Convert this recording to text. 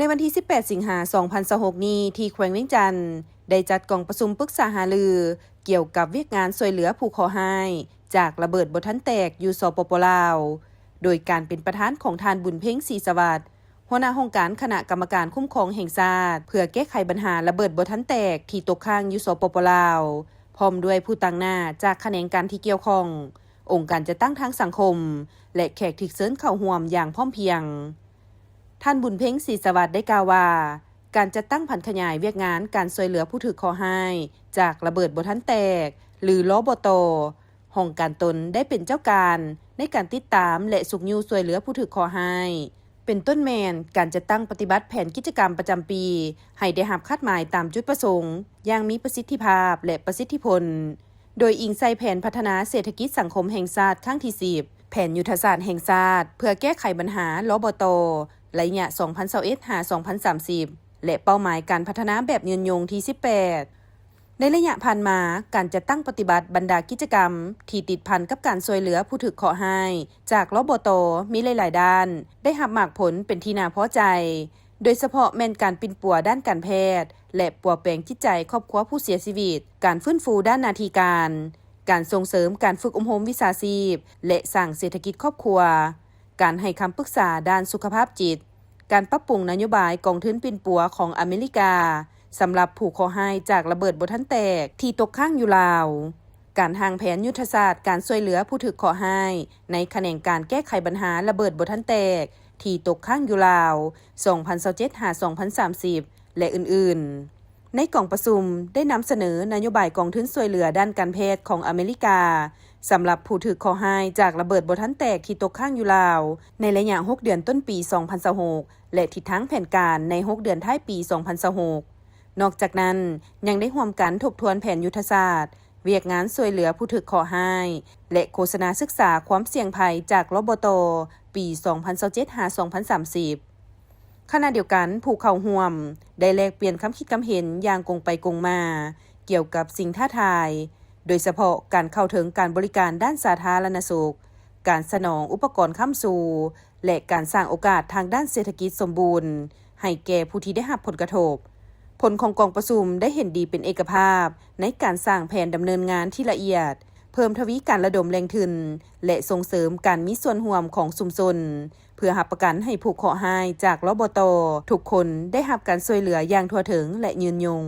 ในวันที่ 18 สิงหาคม 2026 นี้ที่แขวงเวียงจันทน์ได้จัดกองประชุมปรึกษาหารือเกี่ยวกับเวียกงานช่วยเหลือผู้ขอร้ายจากระเบิดบ่ทันแตกอยู่สปป.ลาวโดยการเป็นประธานของท่านบุญเพ็งศรีสวัสดิ์หัวหน้าองค์การคณะกรรมการคุ้มครองแห่งชาติเพื่อแก้ไขปัญหาระเบิดบ่ทันแตกที่ตกค้างอยู่สปป.ลาวพร้อมด้วยผู้ต่างหน้าจากแขนงการที่เกี่ยวข้ององค์การจัดตั้งทางสังคมและแขกที่เชิญเข้าร่วมอย่างพร้อมเพรียงท่านบุญเพ็งศรีสวัสดิ์ได้กล่าวว่าการจัดตั้งผันขยายเวียกงานการช่วยเหลือผู้ถูกขอร้ายจากระเบิดบ่ทันแตกหรือลบต.ห้องการตนได้เป็นเจ้าการในการติดตามและสุกยูช่วยเหลือผู้ถูกขอร้ายเป็นต้นแมนการจัดตั้งปฏิบัติแผนกิจกรรมประจำปีให้ได้รับคาดหมายตามจุดประสงค์อย่างมีประสิทธิภาพและประสิทธิผลโดยอิงใส่แผนพัฒนาเศรษฐกิจสังคมแห่งชาติครั้งที่10แผนยุทธศาสตร์แห่งชาติเพื่อแก้ไขปัญหาลบต.ระยะ 2021-2030 และเป้าหมายการพัฒนาแบบยืนยงที่ 18 ในระยะผ่านมาการจัดตั้งปฏิบัติบรรดากิจกรรมที่ติดพันกับการช่วยเหลือผู้ถูกขอร้ายจากลบต.มีหลายๆด้านได้รับมากผลเป็นที่น่าพอใจโดยเฉพาะแม่นการปิ่นปัวด้านการแพทย์และปัวแปลงจิตใจครอบครัวผู้เสียชีวิตการฟื้นฟูด้านหน้าที่การส่งเสริมการฝึกอบรมวิชาชีพและสร้างเศรษฐกิจครอบครัวการให้คำปรึกษาด้านสุขภาพจิตการปรับปรุงนโยบายกองทุนปิ่นปัวของอเมริกาสำหรับผู้ขอร้ายจากระเบิดบ่ทันแตกที่ตกค้างอยู่ลาวการทางแผนยุทธศาสตร์การช่วยเหลือผู้ถูกขอร้ายในแขนงการแก้ไขปัญหาระเบิดบ่ทันแตกที่ตกค้างอยู่ลาว 2027-2030 และอื่นๆในกล่องประชุมได้นำเสนอนโยบายกองทุนช่วยเหลือด้านการแพทย์ของอเมริกาสำหรับผู้ถูกขอร้ายจากระเบิดบ่ทันแตกที่ตกค้างอยู่ลาวในระยะ6 เดือนต้นปี 2026 และทิศทางแผนการใน6 เดือนท้ายปี 2026 นอกจากนั้นยังได้ร่วมกันทบทวนแผนยุทธศาสตร์เวียกงานช่วยเหลือผู้ถูกขอร้ายและโฆษณาศึกษาความเสี่ยงภัยจากลบต.ปี 2027-2030 ขณะเดียวกันผู้เข้าร่วมได้แลกเปลี่ยนความคิดความเห็นอย่างกงไปกงมาเกี่ยวกับสิ่งท้าทายโดยเฉพาะการเข้าถึงการบริการด้านสาธารณสุขการสนองอุปกรณ์ค้ำสู่และการสร้างโอกาสทางด้านเศรษฐกิจสมบูรณ์ให้แก่ผู้ที่ได้รับผลกระทบผลของกองประชุมได้เห็นดีเป็นเอกภาพในการสร้างแผนดำเนินงานที่ละเอียดเพิ่มทวีการระดมแรงทุนและส่งเสริมการมีส่วนร่วมของชุมชนเพื่อรับประกันให้ผู้ขอร้ายจากลบต.ทุกคนได้รับการช่วยเหลืออย่างทั่วถึงและยืนยง